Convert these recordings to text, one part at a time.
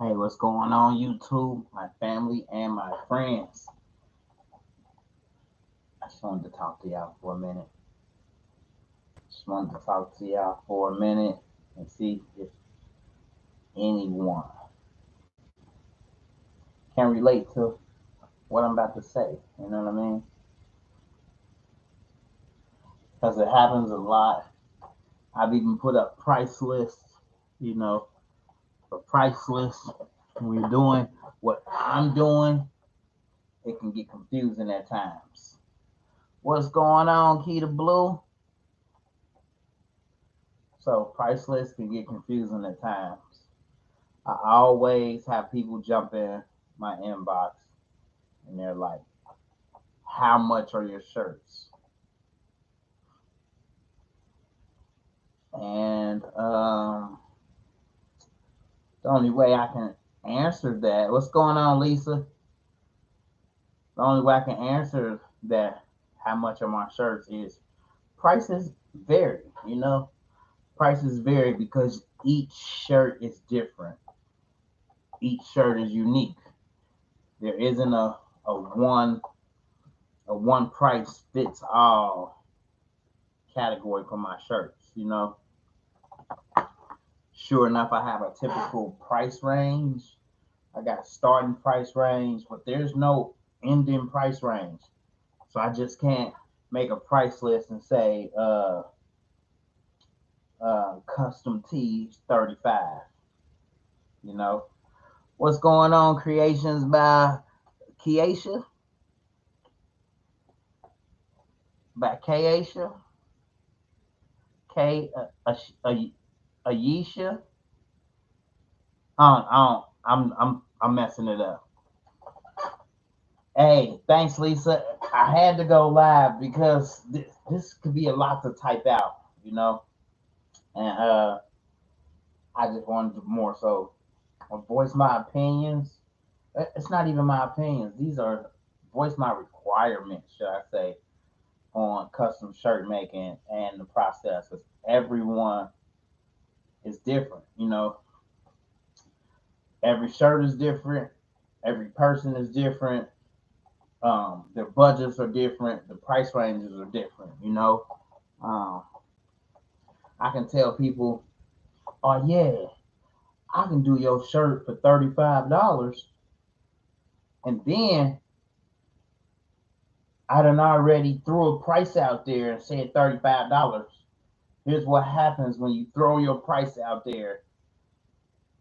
Hey, what's going on, YouTube, my family, and my friends? I just wanted to talk to y'all for a minute. And see if anyone can relate to what I'm about to say. You know what I mean? Because it happens a lot. I've even put up price lists, you know, for price lists. When you're doing what I'm doing, it can get confusing at times. What's going on, Key to Blue? So price lists can get confusing at times. I always have people jump in my inbox and they're like, "How much are your shirts?" And the only way I can answer that, what's going on, Lisa? The only way I can answer that, how much are my shirts, is prices vary. Prices vary because each shirt is different. Each shirt is unique. There isn't a one price fits all category for my shirts. Sure enough, I have a typical price range. I got a starting price range, but there's no ending price range. So I just can't make a price list and say custom tees 35. You know what's going on? Creations by Kiesha, by Kaisha, K Ayesha. I'm messing it up. Hey, thanks, Lisa. I had to go live because this could be a lot to type out, and I just wanted to more so voice my opinions. It's not even my opinions; these are voice my requirements, should I say, on custom shirt making and the process. Because everyone is different, Every shirt is different. Every person is different. Their budgets are different. The price ranges are different. Um, I can tell people, oh yeah, I can do your shirt for $35, and then I done already threw a price out there and said $35. Here's what happens when you throw your price out there,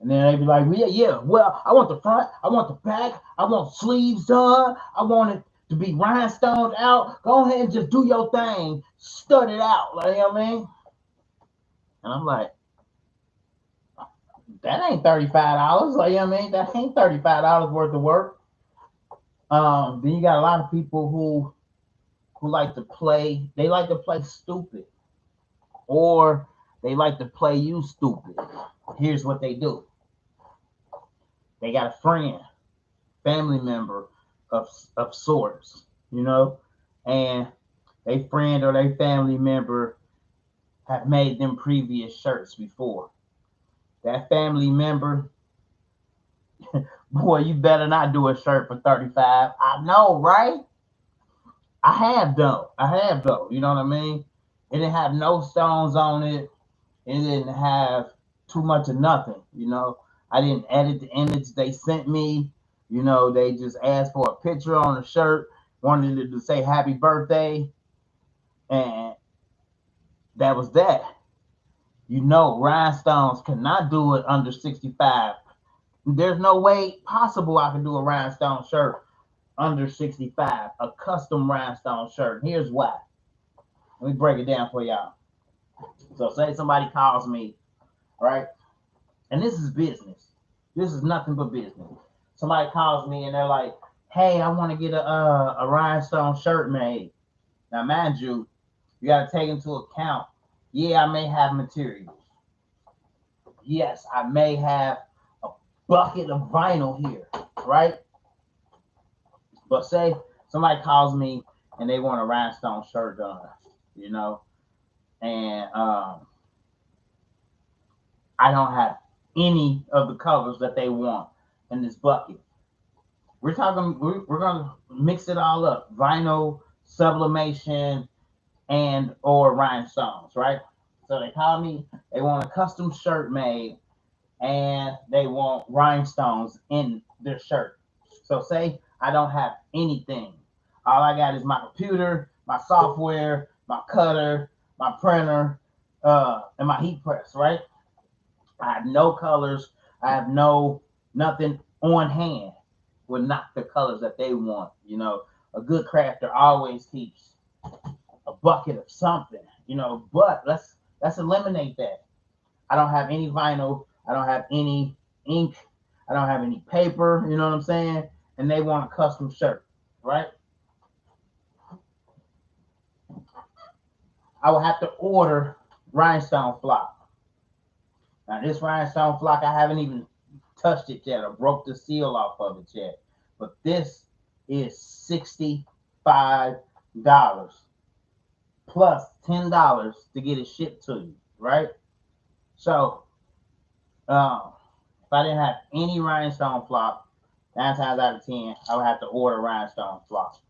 and then they be like, well, yeah, well, I want the front, I want the back, I want sleeves done, I want it to be rhinestoned out. Go ahead and just do your thing, stud it out, like, you know what I mean? And I'm like, that ain't $35. Like, you know what I mean? That ain't $35 worth of work. Then you got a lot of people who like to play. They like to play stupid, or they like to play you stupid. Here's what they do: they got a friend, family member of sorts, and they friend or they family member have made them previous shirts before. That family member, boy, you better not do a shirt for 35. I know, right? I have though. You know what I mean? It didn't have no stones on it. It didn't have too much of nothing. I didn't edit the image they sent me. They just asked for a picture on the shirt, wanted it to say happy birthday, and that was that. Rhinestones cannot do it under 65. There's no way possible I can do a rhinestone shirt under 65, a custom rhinestone shirt. Here's why. Let me break it down for y'all. So, say somebody calls me, right? And this is business. This is nothing but business. Somebody calls me and they're like, "Hey, I want to get a rhinestone shirt made." Now, mind you, you got to take into account. Yeah, I may have materials. Yes, I may have a bucket of vinyl here, right? But say somebody calls me and they want a rhinestone shirt done, you know, and I don't have any of the colors that they want in this bucket. We're gonna mix it all up: vinyl, sublimation, and or rhinestones, right? So they call me. They want a custom shirt made, and they want rhinestones in their shirt. So say I don't have anything. All I got is my computer, my software, my cutter, my printer, and my heat press, right? I have no colors. I have nothing on hand with not the colors that they want. A good crafter always keeps a bucket of something. But let's eliminate that. I don't have any vinyl. I don't have any ink. I don't have any paper. You know what I'm saying? And they want a custom shirt, right? I will have to order rhinestone flock. Now this rhinestone flock, I haven't even touched it yet. I broke the seal off of it yet. But this is $65 plus $10 to get it shipped to you, right? So if I didn't have any rhinestone flock, 9 times out of 10, I would have to order rhinestone flock.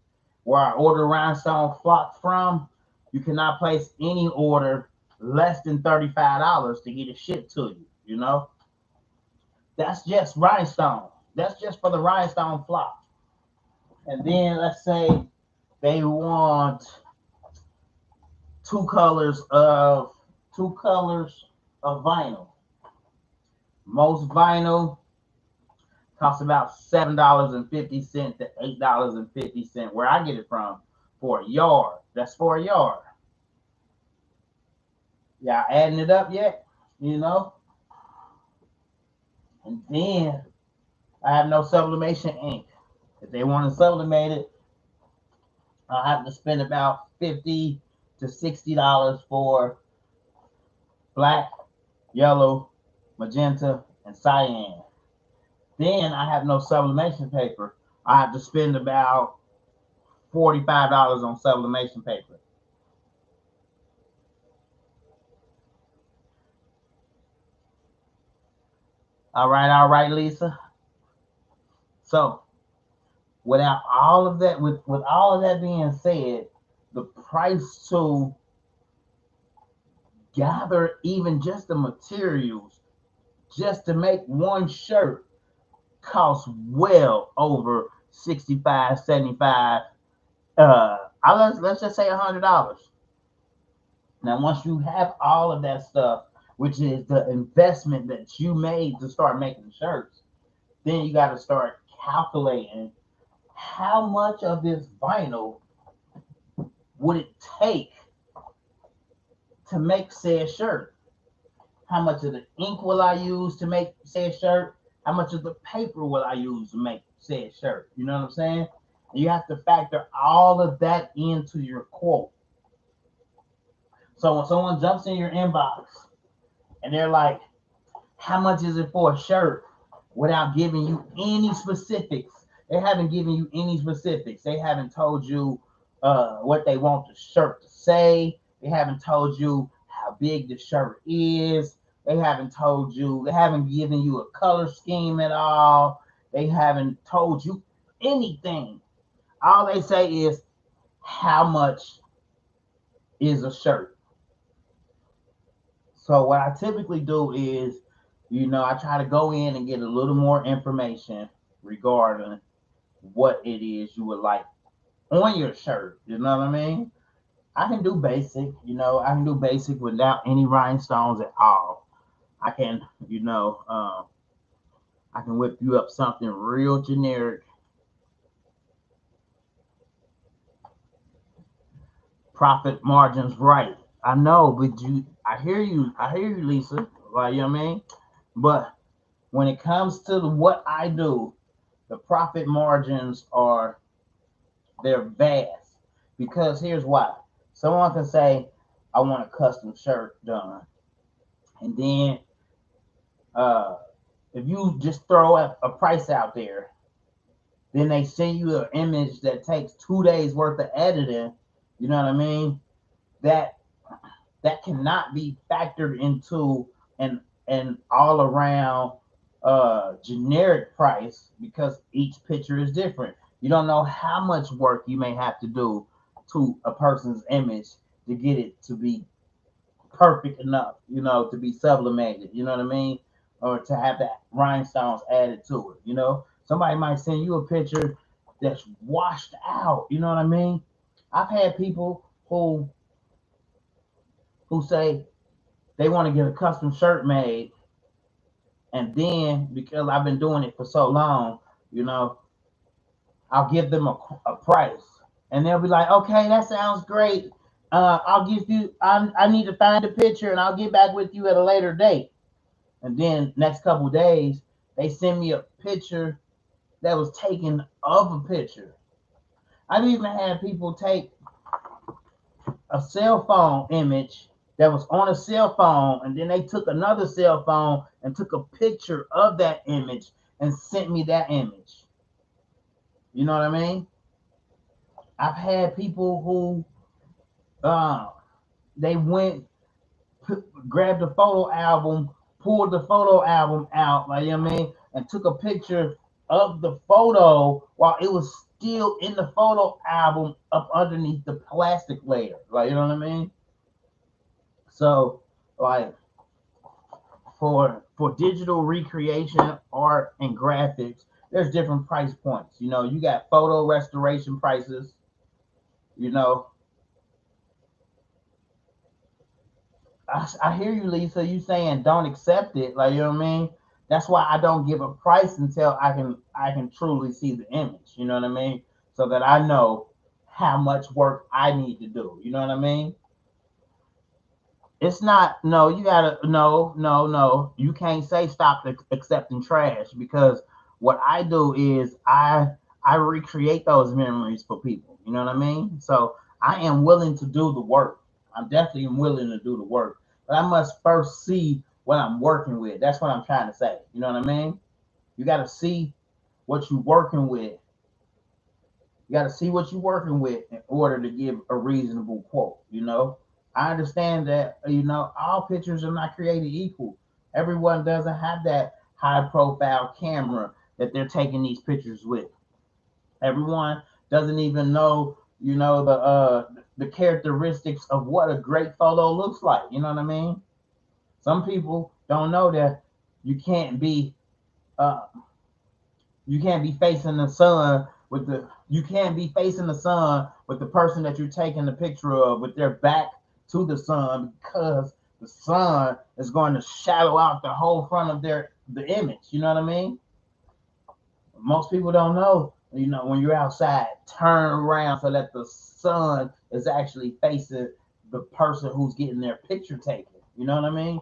Where I order rhinestone flock from, you cannot place any order less than $35 to get it shipped to you. That's just rhinestone. That's just for the rhinestone flock. And then let's say they want two colors of vinyl. Most vinyl costs about $7.50 to $8.50. Where I get it from, for a yard. That's for a yard. Y'all adding it up yet? And then I have no sublimation ink. If they want to sublimate it, I'll have to spend about $50 to $60 for black, yellow, magenta, and cyan. Then I have no sublimation paper. I have to spend about $45 on sublimation paper. All right, Lisa. So without all of that, with all of that being said, the price to gather even just the materials just to make one shirt costs well over 65, 75. Let's just say $100. Now, once you have all of that stuff, which is the investment that you made to start making shirts, then you got to start calculating how much of this vinyl would it take to make said shirt? How much of the ink will I use to make said shirt? How much of the paper will I use to make said shirt? You know what I'm saying? You have to factor all of that into your quote. So when someone jumps in your inbox and they're like, how much is it for a shirt, without giving you any specifics? They haven't given you any specifics. They haven't told you what they want the shirt to say. They haven't told you how big the shirt is. They haven't given you a color scheme at all. They haven't told you anything. All they say is, how much is a shirt? So what I typically do is, I try to go in and get a little more information regarding what it is you would like on your shirt. You know what I mean? I can do basic, without any rhinestones at all. I can, I can whip you up something real generic. Profit margins, right? I know, but I hear you, Lisa. Like, you know what I mean? But when it comes to what I do, the profit margins they're vast. Because here's why. Someone can say, I want a custom shirt done. And then if you just throw a price out there, then they send you an image that takes 2 days worth of editing. You know what I mean? That cannot be factored into an an all around generic price because each picture is different. You don't know how much work you may have to do to a person's image to get it to be perfect enough, to be sublimated, you know what I mean? Or to have that rhinestones added to it, Somebody might send you a picture that's washed out, you know what I mean? I've had people who say they want to get a custom shirt made, and then because I've been doing it for so long, you know, I'll give them a price, and they'll be like, "Okay, that sounds great. I'll give you. I need to find a picture, and I'll get back with you at a later date." And then next couple of days, they send me a picture that was taken of a picture. I've even had people take a cell phone image that was on a cell phone, and then they took another cell phone and took a picture of that image and sent me that image. You know what I mean? I've had people who they went grabbed the photo album, pulled the photo album out, like, you know what I mean, and took a picture of the photo while it was still in the photo album up underneath the plastic layer. Like, you know what I mean? So, like, for digital recreation, art, and graphics, there's different price points. You got photo restoration prices. You know, I hear you, Lisa. You saying don't accept it, like, you know what I mean. That's why I don't give a price until I can truly see the image. You know what I mean, so that I know how much work I need to do. You know what I mean. It's not, no. You gotta, no, no, no. You can't say stop accepting trash, because what I do is I recreate those memories for people. You know what I mean. So I am willing to do the work. I'm definitely willing to do the work, but I must first see what I'm working with. That's what I'm trying to say. You know what I mean? You got to see what you're working with. You got to see what you're working with in order to give a reasonable quote. I understand that, all pictures are not created equal. Everyone doesn't have that high profile camera that they're taking these pictures with. Everyone doesn't even know, the characteristics of what a great photo looks like. You know what I mean? Some people don't know that you can't be uh, you can't be facing the sun with the you can't be facing the sun with the person that you're taking the picture of with their back to the sun, because the sun is going to shadow out the whole front of the image. You know what I mean? Most people don't know, when you're outside, turn around so that the sun is actually facing the person who's getting their picture taken. You know what I mean?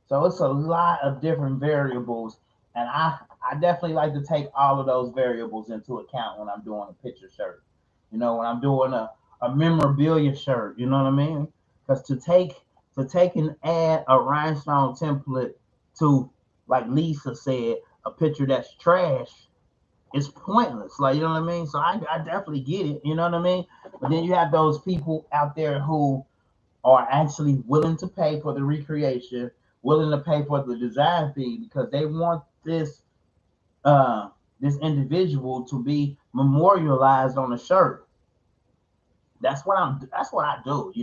So it's a lot of different variables, and I definitely like to take all of those variables into account when I'm doing a picture shirt. When I'm doing a memorabilia shirt, you know what I mean? Because to take and add a rhinestone template to, like Lisa said, a picture that's trash, it's pointless. Like, you know what I mean? So I definitely get it, you know what I mean? But then you have those people out there who are actually willing to pay for the recreation, willing to pay for the design fee, because they want this individual to be memorialized on a shirt. That's what I do.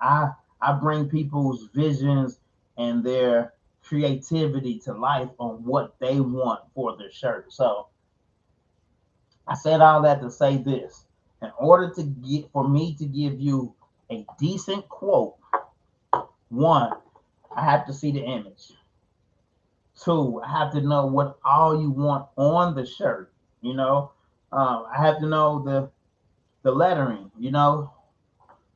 I bring people's visions and their creativity to life on what they want for their shirt. So I said all that to say this. In order for me to give you a decent quote, one, I have to see the image. Two, I have to know what all you want on the shirt. I have to know the lettering.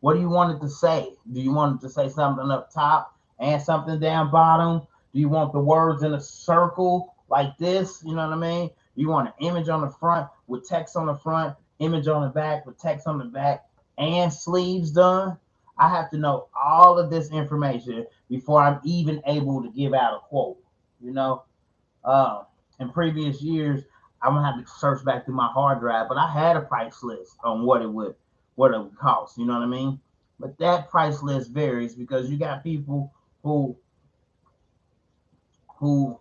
What do you want it to say? Do you want it to say something up top and something down bottom? Do you want the words in a circle like this? You know what I mean? You want an image on the front with text on the front, image on the back with text on the back, and sleeves done? I have to know all of this information before I'm even able to give out a quote. You know, uh, in previous years, I'm gonna have to search back through my hard drive, but I had a price list on what it would cost. You know what I mean? But that price list varies because you got people who who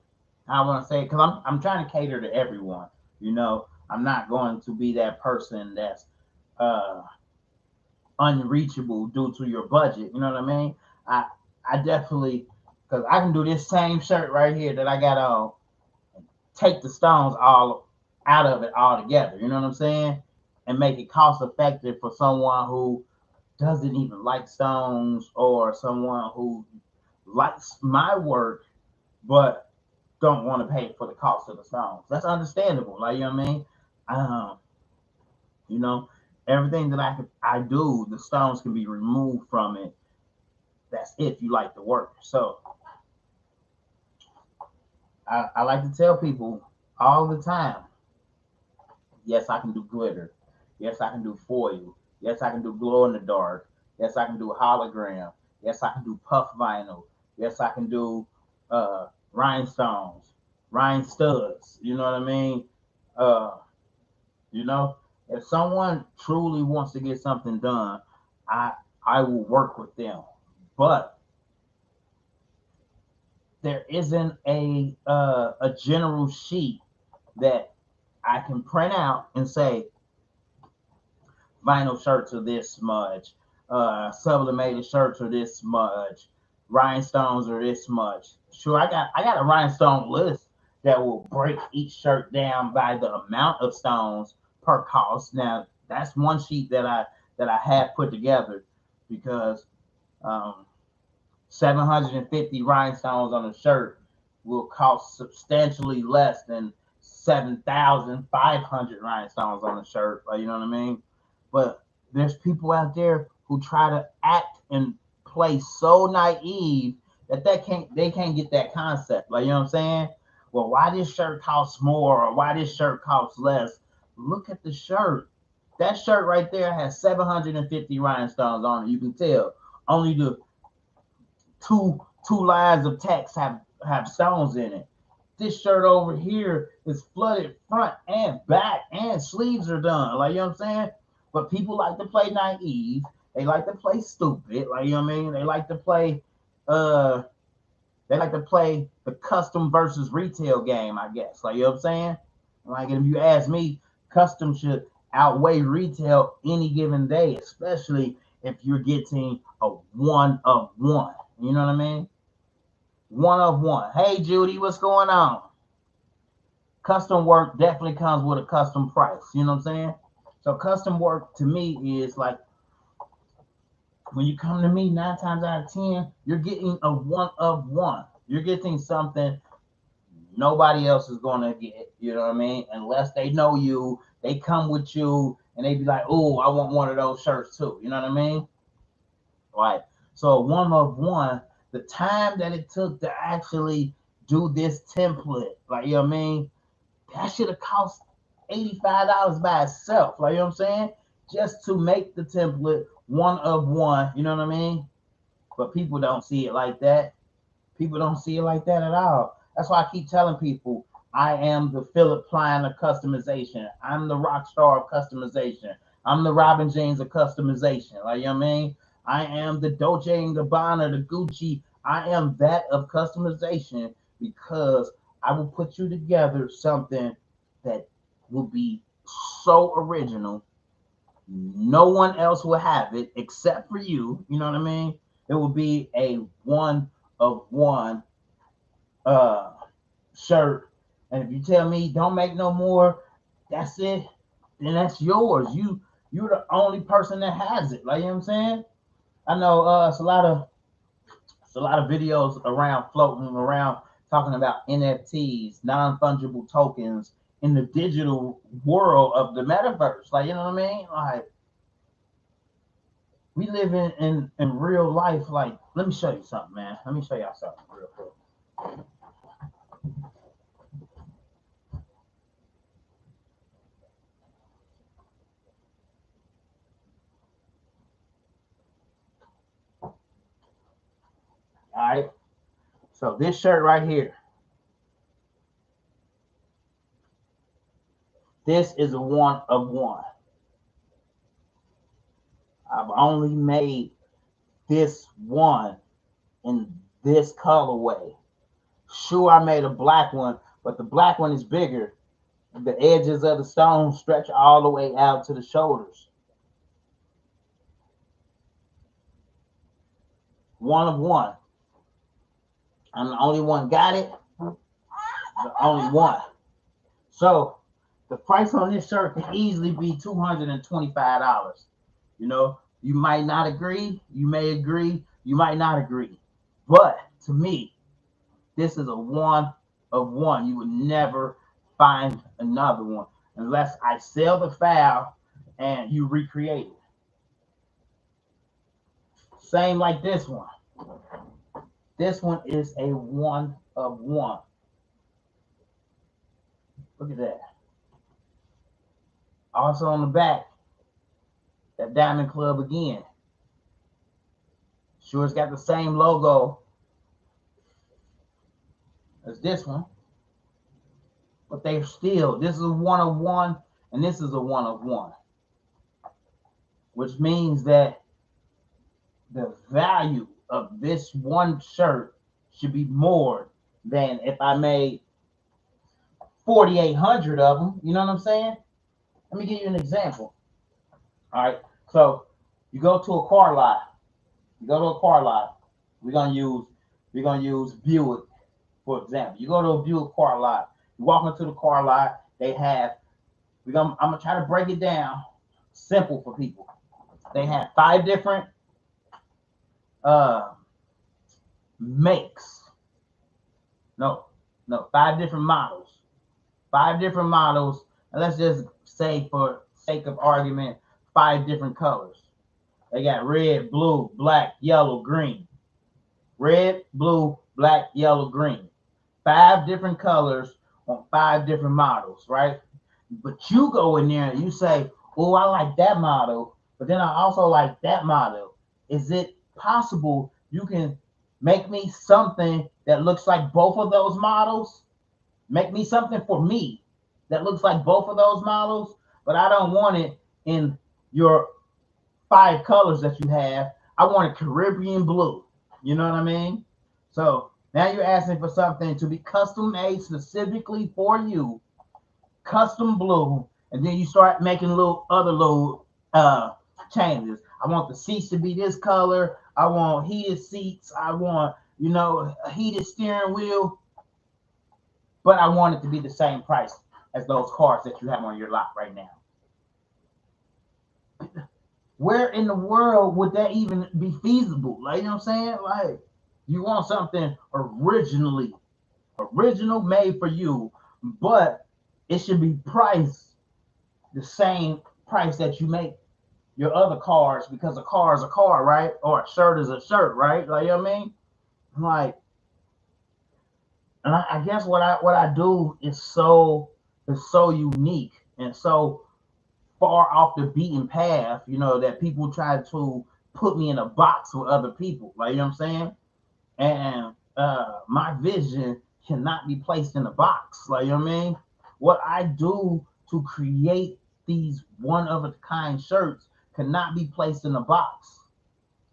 I want to say, because I'm trying to cater to everyone. You know, I'm not going to be that person that's uh unreachable due to your budget. You know what I mean? I I definitely, because I can do this same shirt right here that I got on, take the stones all out of it altogether. You know what I'm saying? And make it cost effective for someone who doesn't even like stones, or someone who likes my work but don't want to pay for the cost of the stones. That's understandable. Like, you know what I mean? Um, you know, everything that I do, the stones can be removed from it. That's if you like the work. So I like to tell people all the time, yes, I can do glitter. Yes, I can do foil. Yes, I can do glow in the dark. Yes, I can do hologram. Yes, I can do puff vinyl. Yes, I can do rhinestones, rhine studs. You know what I mean? Uh, you know, if someone truly wants to get something done, I I will work with them. But there isn't a general sheet that I can print out and say vinyl shirts are this much, sublimated shirts are this much, rhinestones are this much. Sure, I got a rhinestone list that will break each shirt down by the amount of stones per cost. Now that's one sheet that I have put together because um, 750 rhinestones on a shirt will cost substantially less than 7,500 rhinestones on a shirt. Like, you know what I mean? But there's people out there who try to act and play so naive that they can't get that concept. Like, you know what I'm saying? Well, why this shirt costs more or why this shirt costs less? Look at the shirt. That shirt right there has 750 rhinestones on it. You can tell. Only the two lines of text have stones in it. This shirt over here is flooded front and back, and sleeves are done. Like, you know what I'm saying? But people like to play naive. They like to play stupid. Like, you know what I mean? Uh they like to play the custom versus retail game, I guess. Like, you know what I'm saying? Like, if you ask me, custom should outweigh retail any given day, especially if you're getting a one of one. You know what I mean? One of one. Hey Judy, what's going on? Custom work definitely comes with a custom price. You know what I'm saying? So custom work to me is like, when you come to me, 9 times out of 10, you're getting a one of one. You're getting something nobody else is gonna get. You know what I mean? Unless they know you, they come with you and they be like, "Oh, I want one of those shirts too." You know what I mean? Right. So one of one, the time that it took to actually do this template, like, you know what I mean? That should have cost $85 by itself. Like, you know what I'm saying? Just to make the template one of one, you know what I mean? But people don't see it like that. People don't see it like that at all. That's why I keep telling people I am the Philip Klein of customization. I'm the rock star of customization. I'm the Robin James of customization. Like, you know what I mean? I am the Dolce and Gabbana, the Gucci. I am that of customization because I will put you together something that will be so original. No one else will have it except for you. You know what I mean? It will be a one of one uh shirt. And if you tell me don't make no more, that's it, then that's yours. You're the only person that has it. Like, you know what I'm saying? I know it's a lot of videos around floating around talking about NFTs, non-fungible tokens in the digital world of the metaverse. Like, you know what I mean? Like, we live in real life. Like, let me show you something, man. Let me show y'all something real quick. All right. So this shirt right here, this is a one of one. I've only made this one in this colorway. Sure, I made a black one, but the black one is bigger. The edges of the stone stretch all the way out to the shoulders. One of one. I'm the only one got it. The only one. So the price on this shirt can easily be $225. You know, you might not agree, you may agree, you might not agree. But to me, this is a one of one. You would never find another one unless I sell the file and you recreate it. Same like this one. This one is a one of one. Look at that. Also on the back, that Diamond Club again. Sure, it's got the same logo as this one, but they're still, this is a one of one and this is a one of one, which means that the value of this one shirt should be more than if I made 4,800 of them. You know what I'm saying? Let me give you an example. All right. So you go to a car lot. You go to a car lot. We're gonna use Buick for example. You go to a Buick car lot. You walk into the car lot. They have. I'm gonna try to break it down simple for people. They have 5 different uh makes. No, no, 5 different models. 5 different models, and let's just say for sake of argument, 5 different colors. They got red, blue, black, yellow, green. Red, blue, black, yellow, green. 5 different colors on 5 different models, right? But you go in there and you say, oh, I like that model, but then I also like that model. Is it possible you can make me something that looks like both of those models? Make me something for me that looks like both of those models, but I don't want it in your 5 colors that you have. I want a Caribbean blue. You know what I mean? So now you're asking for something to be custom made specifically for you, custom blue, and then you start making little changes. I want the seats to be this color. I want heated seats. I want a heated steering wheel, but I want it to be the same price as those cars that you have on your lot right now. Where in the world would that even be feasible? Like, you know what I'm saying? Like, you want something original made for you, but it should be priced the same price that you make your other cars, because a car is a car, right? Or a shirt is a shirt, right? Like, you know what I mean? Like, and I guess what I do is so unique and so far off the beaten path, that people try to put me in a box with other people. Like, you know what I'm saying? And my vision cannot be placed in a box. Like, you know what I mean? What I do to create these one of a kind shirts cannot be placed in a box.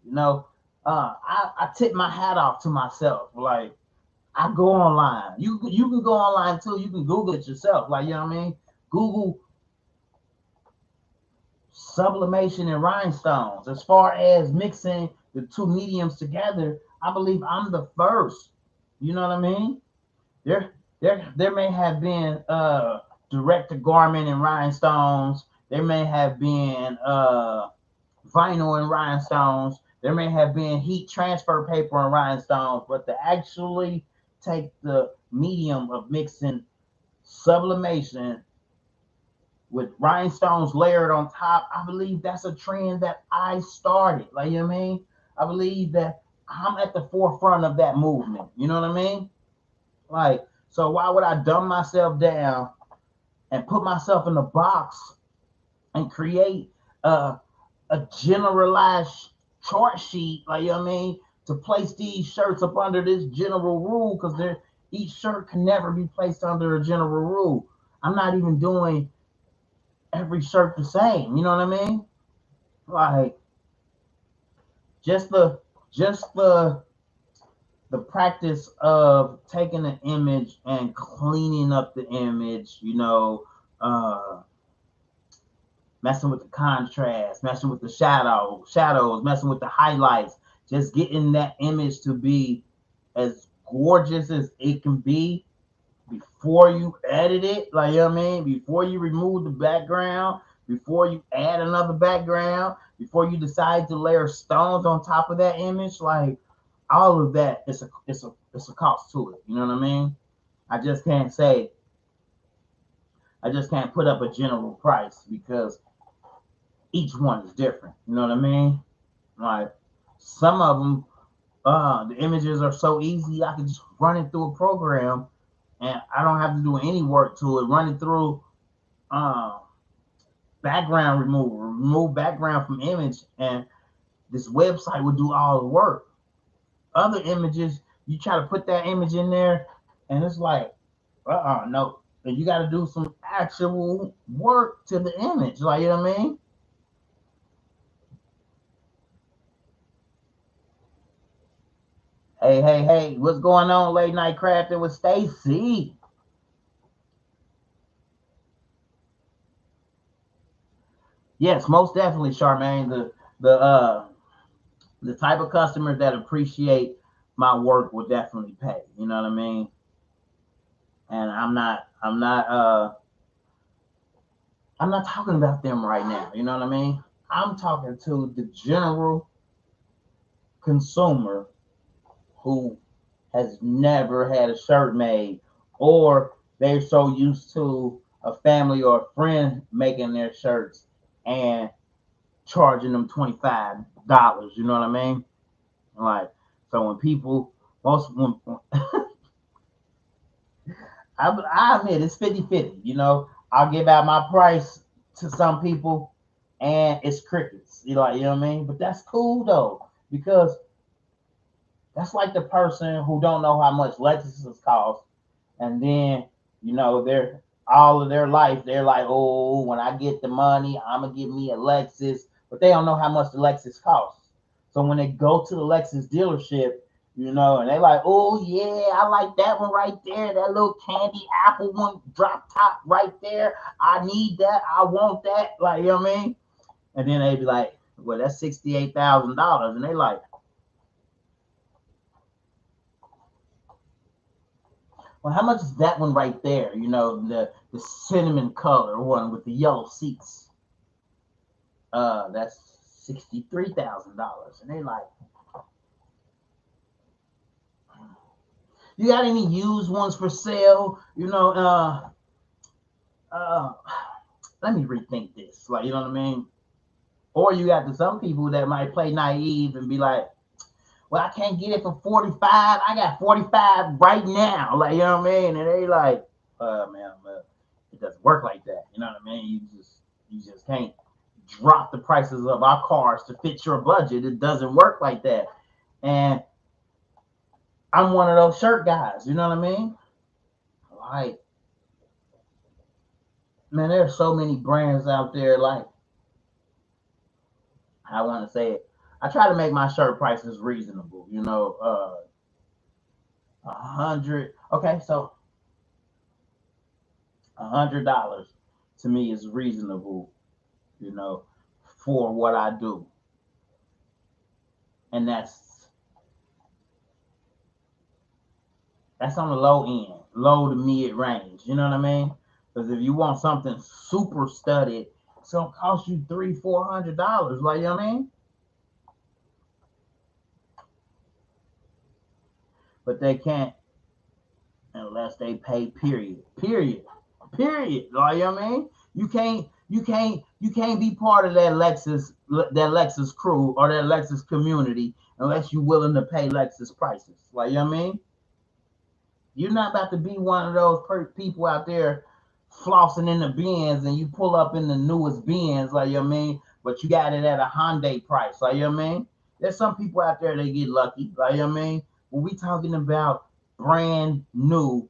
You know, I tip my hat off to myself. Like, I go online. You can go online too. You can Google it yourself. Like, you know what I mean? Google sublimation and rhinestones. As far as mixing the two mediums together, I believe I'm the first. You know what I mean? There may have been direct to garment and rhinestones. There may have been vinyl and rhinestones. There may have been heat transfer paper and rhinestones, but to actually take the medium of mixing sublimation with rhinestones layered on top, I believe that's a trend that I started. Like, you know what I mean? I believe that I'm at the forefront of that movement. You know what I mean? Like, so why would I dumb myself down and put myself in a box and create a generalized chart sheet, like, you know what I mean, to place these shirts up under this general rule, because each shirt can never be placed under a general rule. I'm not even doing every shirt the same. You know what I mean? Like, just the the practice of taking an image and cleaning up the image, messing with the contrast, messing with the shadows, messing with the highlights, just getting that image to be as gorgeous as it can be before you edit it, like, you know what I mean? Before you remove the background, before you add another background, before you decide to layer stones on top of that image, like all of that, it's a cost to it. You know what I mean? I just can't say I just can't put up a general price because each one is different. You know what I mean? Like some of them, the images are so easy. I can just run it through a program, and I don't have to do any work to it. Run it through uh, background removal, remove background from image, and this website will do all the work. Other images, you try to put that image in there, and it's like, no. And you got to do some actual work to the image. Like, you know what I mean? Hey, hey, hey, what's going on? Late night crafting with Stacy. Yes, most definitely, Charmaine. The type of customers that appreciate my work will definitely pay. You know what I mean? And I'm not talking about them right now. You know what I mean? I'm talking to the general consumer who has never had a shirt made, or they're so used to a family or a friend making their shirts and charging them $25. You know what I mean? Like, so when people, most when, I admit it's 50-50. I'll give out my price to some people, and it's crickets. You know what I mean? But that's cool though, because that's like the person who don't know how much Lexuses cost, and then they're all of their life they're like, oh, when I get the money, I'm gonna get me a Lexus, but they don't know how much the Lexus costs. So when they go to the Lexus dealership, and they like, oh yeah, I like that one right there, that little candy apple one, drop top right there. I need that. I want that. Like, you know what I mean? And then they be like, well, that's $68,000, and they like, well, how much is that one right there? The cinnamon color one with the yellow seats. That's $63,000. And they like, you got any used ones for sale? Uh, let me rethink this. Like, you know what I mean? Or you got some people that might play naive and be like, well, I can't get it for 45. I got 45 right now. Like, you know what I mean? And they like, man, it doesn't work like that. You know what I mean? You just can't drop the prices of our cars to fit your budget. It doesn't work like that. And I'm one of those shirt guys. You know what I mean? Like, man, there's so many brands out there. Like, I want to say it. I try to make my shirt prices reasonable. 100. Okay, so $100 to me is reasonable. You know, for what I do, and that's on the low end, low to mid range. You know what I mean? Because if you want something super studded, it's gonna cost you $300-400. Like, you know what I mean? But they can't unless they pay. Period. Period. Period. Like, you know what I mean? You can't be part of that Lexus crew or that Lexus community unless you're willing to pay Lexus prices. Like, you know what I mean? You're not about to be one of those people out there flossing in the bins and you pull up in the newest bins, like, you know what I mean? But you got it at a Hyundai price, like, you know what I mean? There's some people out there that get lucky, like, you know what I mean? When we talking about brand new,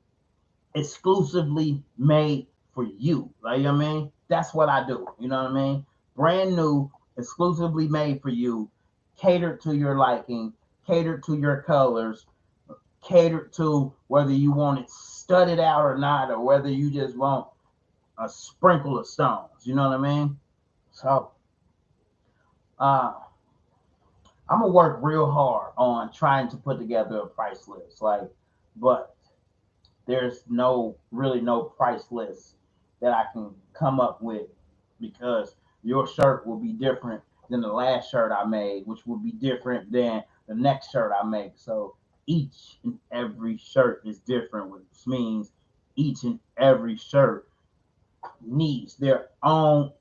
exclusively made for you, like, you know what I mean? That's what I do, you know what I mean? Brand new, exclusively made for you, catered to your liking, catered to your colors, catered to whether you want it studded out or not, or whether you just want a sprinkle of stones. You know what I mean? So uh, I'm gonna work real hard on trying to put together a price list. But there's really no price list that I can come up with, because your shirt will be different than the last shirt I made, which will be different than the next shirt I make. So each and every shirt is different, which means each and every shirt needs their own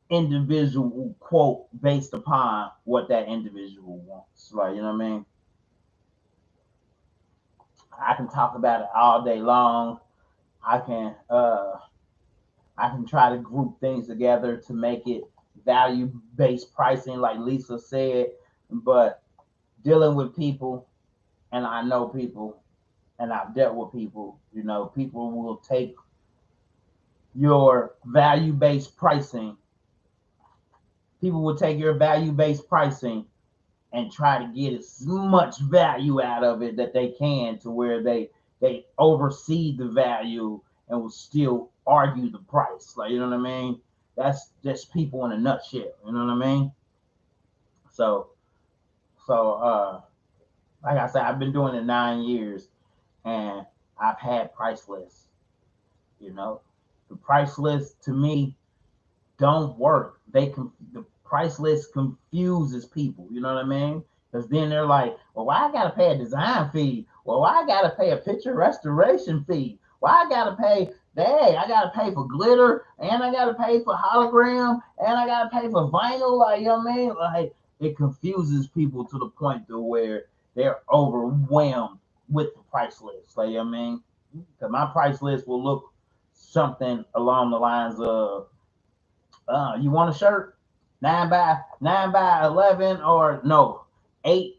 individual quote based upon what that individual wants. Like, you know what I mean? I can talk about it all day long. I can I can try to group things together to make it value based pricing, like Lisa said. But dealing with people, and I know people, and I've dealt with people, people will take your value based pricing. People will take your value based pricing and try to get as much value out of it that they can, to where they oversee the value and will still argue the price. Like, you know what I mean? That's just people in a nutshell. You know what I mean? So like I said, I've been doing it 9 years, and I've had price lists. You know, the price list to me don't work. The price list confuses people. You know what I mean? Because then they're like, well, why I gotta pay a design fee? Well, why I gotta pay a picture restoration fee? Why I gotta pay? Dang, I gotta pay for glitter, and I gotta pay for hologram, and I gotta pay for vinyl. Like, you know what I mean? Like, it confuses people to the point to where they're overwhelmed with the price list. Like, you know what I mean? Because my price list will look something along the lines of, you want a shirt? 9 by 11, or no, 8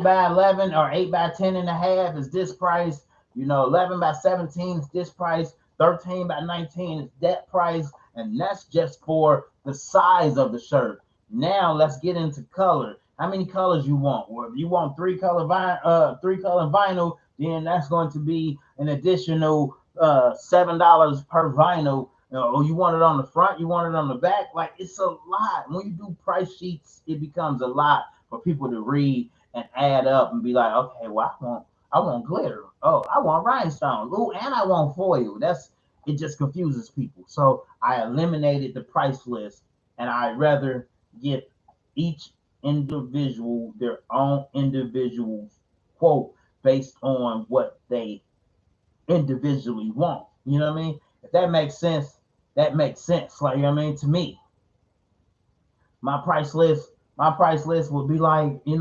by 11 or 8 by 10 and a half is this price. 11 by 17 is this price. 13 by 19 is that price, and that's just for the size of the shirt. Now let's get into color. How many colors you want? Well, if you want three color vinyl, then that's going to be an additional $7 per vinyl. Or you want it on the front, you want it on the back. Like, it's a lot. When you do price sheets, it becomes a lot for people to read and add up and be like, okay, well, I want glitter. Oh, I want rhinestone. Ooh, and I want foil. It just confuses people. So I eliminated the price list, and I rather give each individual their own individual quote based on what they individually want. You know what I mean? If that makes sense, that makes sense. Like, you know what I mean? To me, my price list, would be like, I don't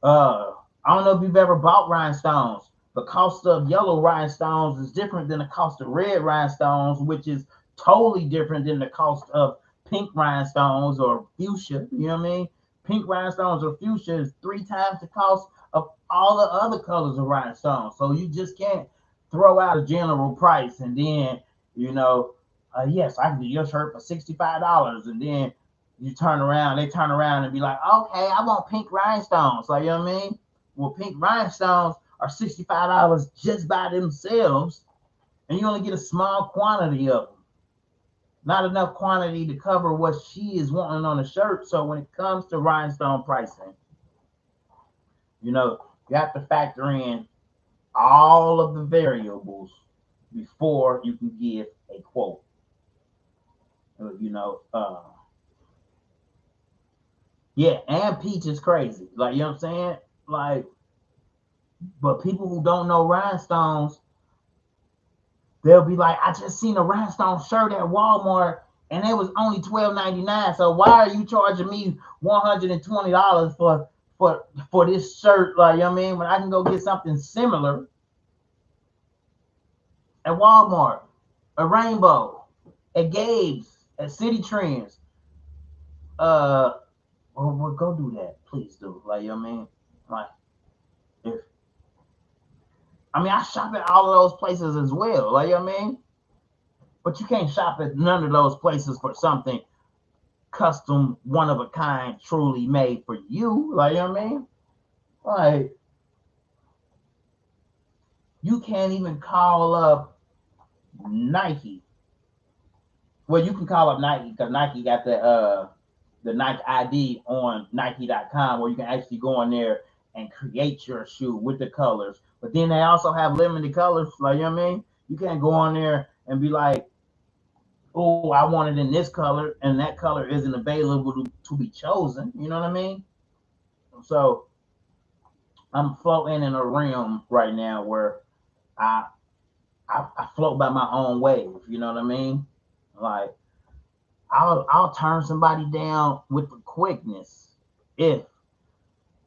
know if you've ever bought rhinestones. The cost of yellow rhinestones is different than the cost of red rhinestones, which is totally different than the cost of pink rhinestones or fuchsia. You know what I mean? Pink rhinestones or fuchsia is 3 times the cost of all the other colors of rhinestones. So you just can't throw out a general price and then, yes, I can do your shirt for $65, and then they turn around and be like, okay, I want pink rhinestones. Like, you know what I mean? Well, pink rhinestones are $65 just by themselves, and you only get a small quantity of them. Not enough quantity to cover what she is wanting on the shirt. So when it comes to rhinestone pricing, you have to factor in all of the variables before you can give a quote. You know, yeah, and peach is crazy. Like, you know what I'm saying? Like, but people who don't know rhinestones, they'll be like, I just seen a rhinestone shirt at Walmart and it was only $12.99. So why are you charging me $120 for this shirt? Like, you know what I mean? When I can go get something similar at Walmart, a rainbow, at Gabe's, at City Trends. Well, go do that. Please do. Like, you know what I mean? Like, if I shop at all of those places as well. Like, you know what I mean? But you can't shop at none of those places for something custom, one of a kind, truly made for you. Like, you know what I mean? Like, You can't even call up Nike. Well, you can call up Nike because Nike got the Nike ID on Nike.com where you can actually go in there and create your shoe with the colors. But then they also have limited colors. Like, you know what I mean? You can't go on there and be like, oh, I want it in this color, and that color isn't available to be chosen. You know what I mean? So I'm floating in a realm right now where I I float by my own wave. You know what I mean? Like I'll turn somebody down with the quickness if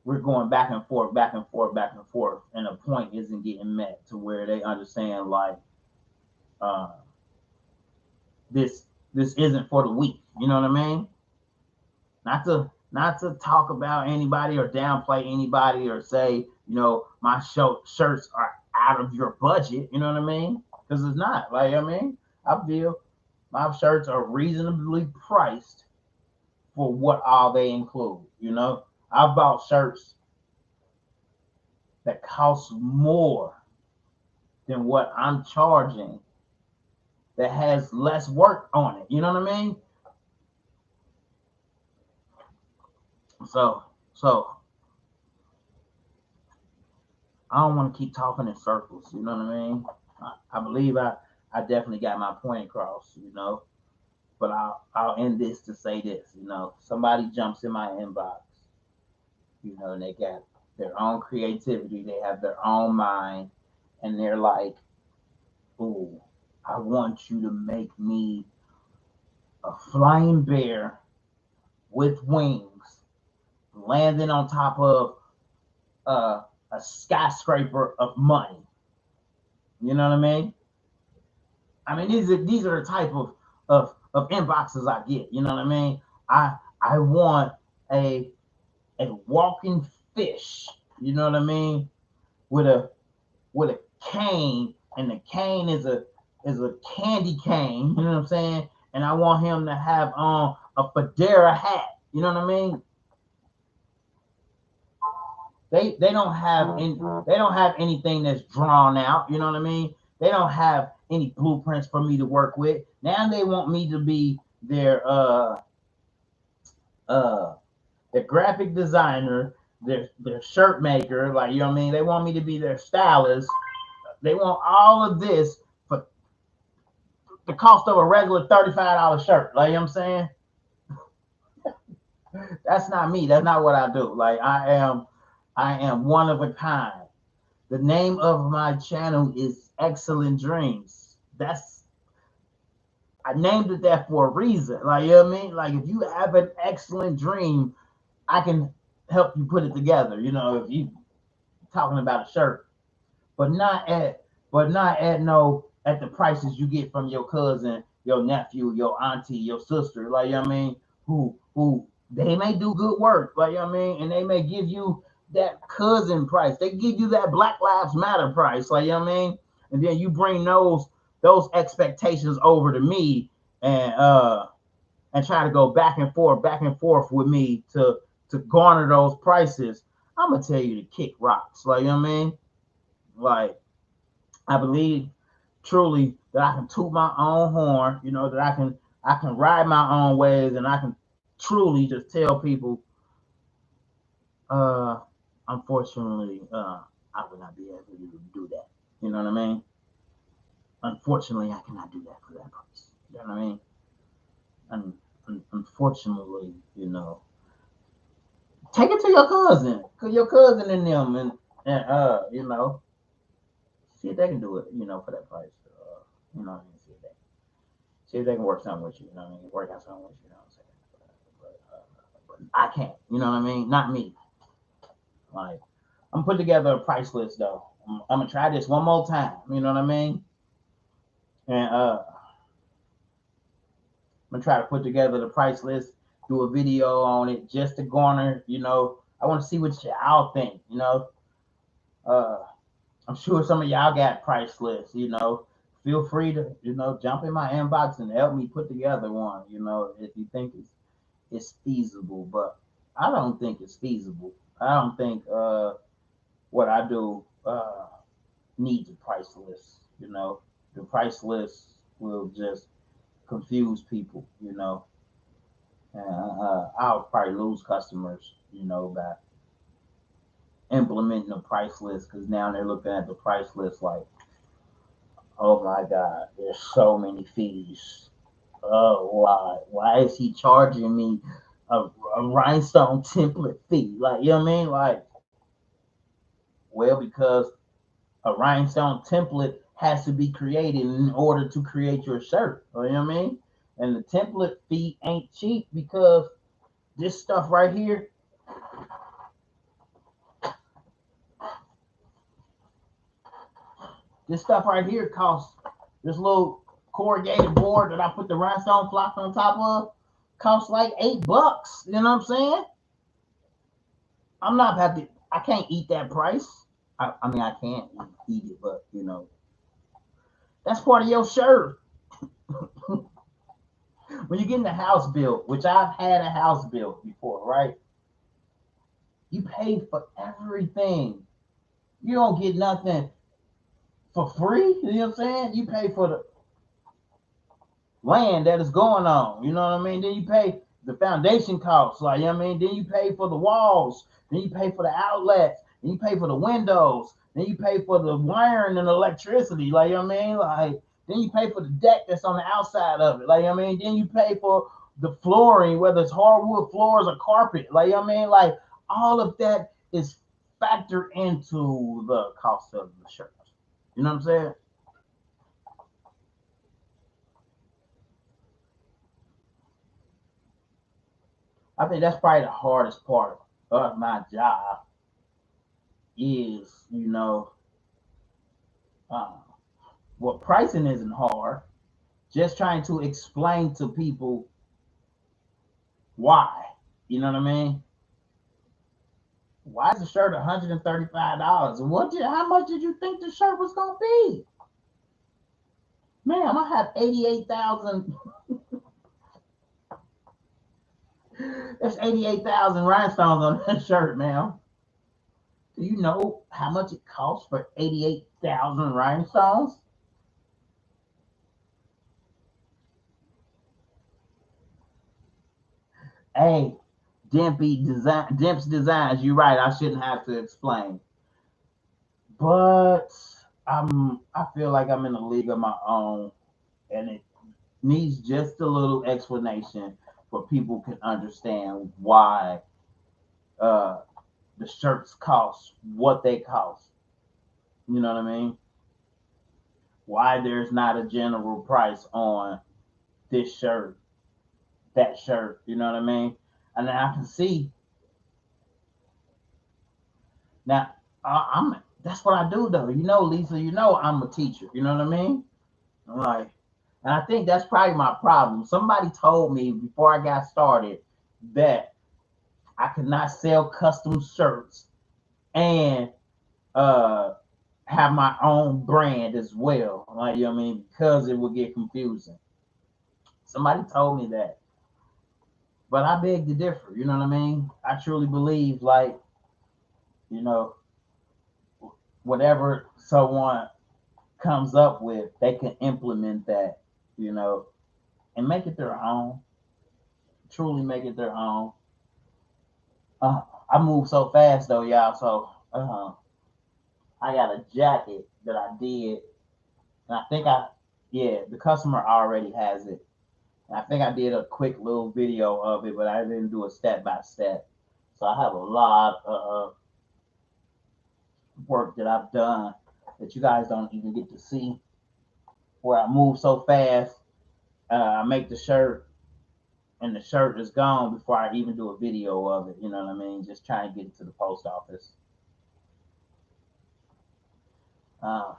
we're going back and forth, back and forth, back and forth, and a point isn't getting met to where they understand like uh, this isn't for the weak. You know what I mean? Not to talk about anybody or downplay anybody or say my shirts are out of your budget. You know what I mean? Because it's not. Like I mean, I feel my shirts are reasonably priced for what all they include. I've bought shirts that cost more than what I'm charging that has less work on it. You know what I mean? So I don't want to keep talking in circles. You know what I mean? I believe I definitely got my point across. But I'll end this to say this. Somebody jumps in my inbox. And they got their own creativity. They have their own mind, and they're like, "Ooh, I want you to make me a flying bear with wings landing on top of a skyscraper of money." You know what I mean? I mean, these are the type of inboxes I get. You know what I mean? I want a walking fish. You know what I mean? With a cane, and the cane is a candy cane. You know what I'm saying? And I want him to have on a fedora hat. You know what I mean? They don't have anything that's drawn out. You know what I mean? They don't have any blueprints for me to work with. Now they want me to be uh their graphic designer, their shirt maker. Like, you know what I mean? They want me to be their stylist. They want all of this for the cost of a regular $35 shirt. Like, you know what I'm saying? That's not me. That's not what I do. Like, I am one of a kind. The name of my channel is Excellent Dreams. I named it that for a reason. Like, you know what I mean? Like, if you have an excellent dream, I can help you put it together. If you talking about a shirt, but not at the prices you get from your cousin, your nephew, your auntie, your sister. Like, you know what I mean? Who they may do good work. Like, you know what I mean? And they may give you that cousin price. They give you that Black Lives Matter price. Like, you know what I mean? And then you bring those expectations over to me, and try to go back and forth with me to garner those prices. I'm gonna tell you to kick rocks. Like, you know what I mean? Like, I believe truly that I can toot my own horn. That I can ride my own ways, and I can truly just tell people, uh, unfortunately, I would not be able to do that. You know what I mean? Unfortunately, I cannot do that for that price. You know what I mean? Unfortunately, take it to your cousin, cause your cousin and them, and see if they can do it, for that price. What I mean, see if they can work something with you. You know what I mean? Work out something with you. You know what I'm saying? But I can't. You know what I mean? Not me. Like, I'm put together a price list though. I'm gonna try this one more time. You know what I mean? And I'm gonna try to put together the price list, do a video on it just to garner. I want to see what y'all think. Uh, I'm sure some of y'all got price lists. Feel free to jump in my inbox and help me put together one. If you think it's feasible, but I don't think it's feasible. I don't think what I do need the price list. You know, the price list will just confuse people. You know, and I'll probably lose customers. You know, by implementing the price list because now they're looking at the price list like, oh my God, there's so many fees. Oh, why is he charging me a rhinestone template fee? Like, you know what I mean? Like, well, because a rhinestone template has to be created in order to create your shirt. You know what I mean? And the template fee ain't cheap because this stuff right here, this stuff right here costs this little corrugated board that I put the rhinestone flock on top of costs like $8. You know what I'm saying? I'm not happy. I can't eat that price. I mean, I can't eat it, but you know, that's part of your shirt. When you're getting a house built, which I've had a house built before, right? You pay for everything. You don't get nothing for free. You know what I'm saying? You pay for the land that is going on. You know what I mean? Then you pay the foundation costs. Like, you know what I mean? Then you pay for the walls. Then you pay for the outlets. Then you pay for the windows. Then you pay for the wiring and electricity. Like, you know what I mean? Like, then you pay for the deck that's on the outside of it. Like, you know what I mean? Then you pay for the flooring, whether it's hardwood floors or carpet. Like, you know what I mean? Like, all of that is factored into the cost of the shirt. You know what I'm saying? I think that's probably the hardest part of my job is, you know, uh, well, pricing isn't hard. Just trying to explain to people why. You know what I mean? Why is the shirt $135? How much did you think the shirt was gonna be? Man, I have 88,000. There's 88,000 rhinestones on that shirt, man. Do you know how much it costs for 88,000 rhinestones? Hey, Dimps Designs. You're right. I shouldn't have to explain, but I feel like I'm in a league of my own, and it needs just a little explanation for people can understand why uh, the shirts cost what they cost. You know what I mean? Why there's not a general price on this shirt, that shirt. You know what I mean? And I can see now. I'm That's what I do though. You know, Lisa. You know, I'm a teacher. You know what I mean? I'm like, and I think that's probably my problem. Somebody told me before I got started that I could not sell custom shirts and uh have my own brand as well. Like, you know what I mean? Because it would get confusing. Somebody told me that. But I beg to differ, you know what I mean? I truly believe like, you know, whatever someone comes up with, they can implement that, you know, and make it their own. Truly make it their own. Uh, I move so fast though, y'all. So I got a jacket that I did, and I think yeah, the customer already has it. And I think I did a quick little video of it, but I didn't do a step by step. So I have a lot of work that I've done that you guys don't even get to see. Where I move so fast, I make the shirt, and the shirt is gone before I even do a video of it. You know what I mean? Just trying to get it to the post office. Uh,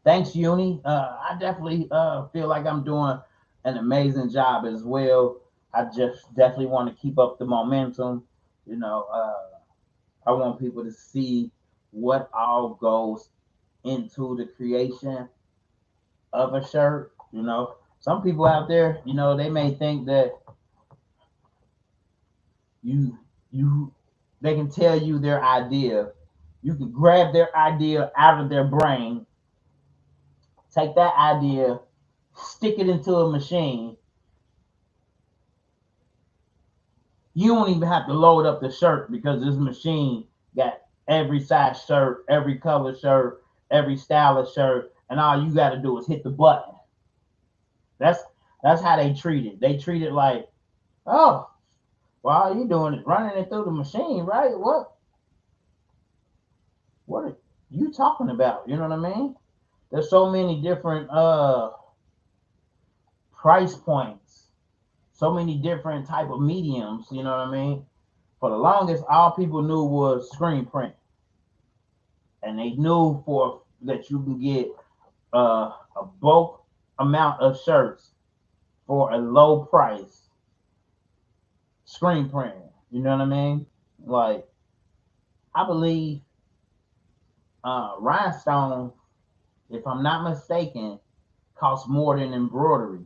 Thanks, Uni. I definitely feel like I'm doing an amazing job as well. I just definitely want to keep up the momentum. You know, I want people to see what all goes into the creation of a shirt. You know, some people out there, you know, they may think that you they can tell you their idea You can grab their idea out of their brain, take that idea, stick it into a machine. You don't even have to load up the shirt because this machine got every size shirt, every color shirt, every style of shirt, and all you got to do is hit the button. That's that's how they treat it. They treat it like, oh, well, all you doing is running it through the machine, right? What are you talking about? You know what I mean? There's so many different price points, so many different type of mediums. You know what I mean? For the longest, all people knew was screen print, and they knew for that you can get a bulk amount of shirts for a low price screen print. You know what I mean? Like I believe Rhinestone, if I'm not mistaken, costs more than embroidery.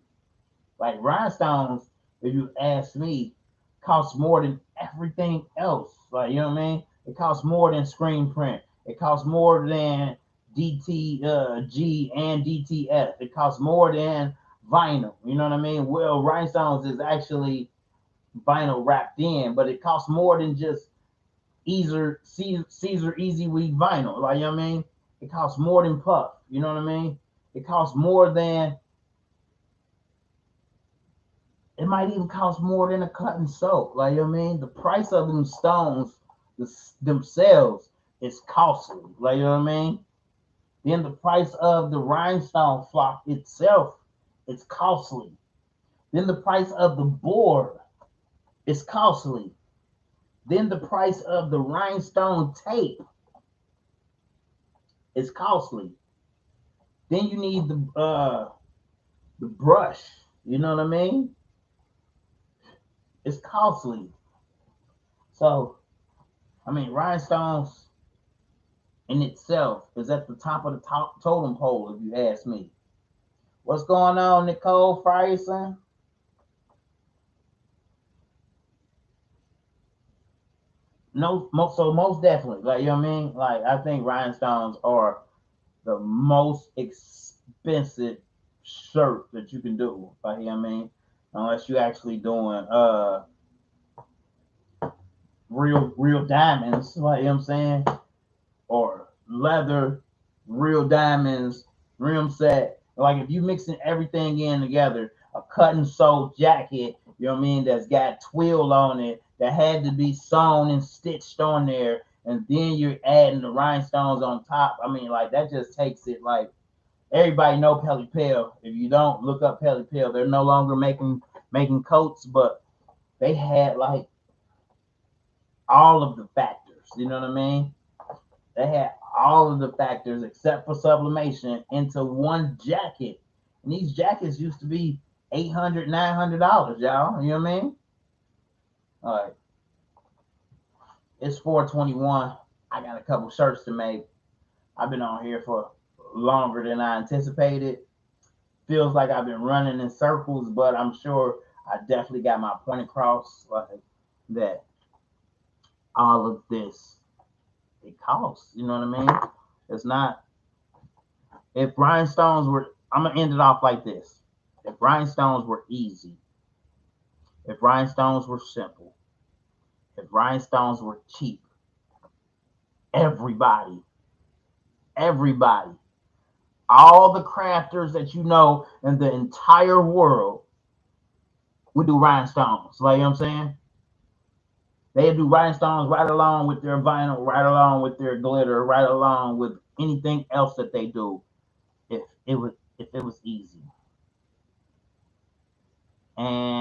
Like rhinestones, if you ask me, costs more than everything else. Like you know what I mean? It costs more than screen print. It costs more than DTG and DTF. It costs more than vinyl. You know what I mean? Well, rhinestones is actually vinyl wrapped in, but it costs more than just Caesar Easy Weave vinyl. Like you know what I mean? It costs more than puff. You know what I mean? It costs more than it might even cost more than a cut and sew. Like you know what I mean, the price of them stones themselves is costly. Like you know what I mean. Then the price of the rhinestone flock itself is costly. Then the price of the board is costly. Then the price of the rhinestone tape is costly. Then you need the brush. You know what I mean? It's costly. So I mean, rhinestones in itself is at the top of the top totem pole, if you ask me. What's going on, Nicole Frierson? No, so most definitely, like you know what I mean. Like I think rhinestones are the most expensive shirt that you can do. Like you know what I mean, unless you actually doing real diamonds. Like you know what I'm saying, or leather, real diamonds, rim set. Like if you mixing everything in together, a cut and sew jacket, you know what I mean, that's got twill on it, that had to be sewn and stitched on there, and then you're adding the rhinestones on top. I mean, like that just takes it like everybody know Pelly Pell. If you don't look up Pelly Pell, they're no longer making coats, but they had like all of the factors. You know what I mean? They had all of the factors except for sublimation into one jacket. And these jackets used to be $800, $900, y'all. You know what I mean? All right. It's 421. I got a couple shirts to make. I've been on here for longer than I anticipated. Feels like I've been running in circles, but I'm sure I definitely got my point across, like that all of this it costs. You know what I mean? It's not. If rhinestones were, I'm gonna end it off like this. If rhinestones were easy, if rhinestones were simple, if rhinestones were cheap, everybody, everybody, all the crafters that you know in the entire world would do rhinestones. Like you know what I'm saying? They do rhinestones right along with their vinyl, right along with their glitter, right along with anything else that they do. If it was easy. And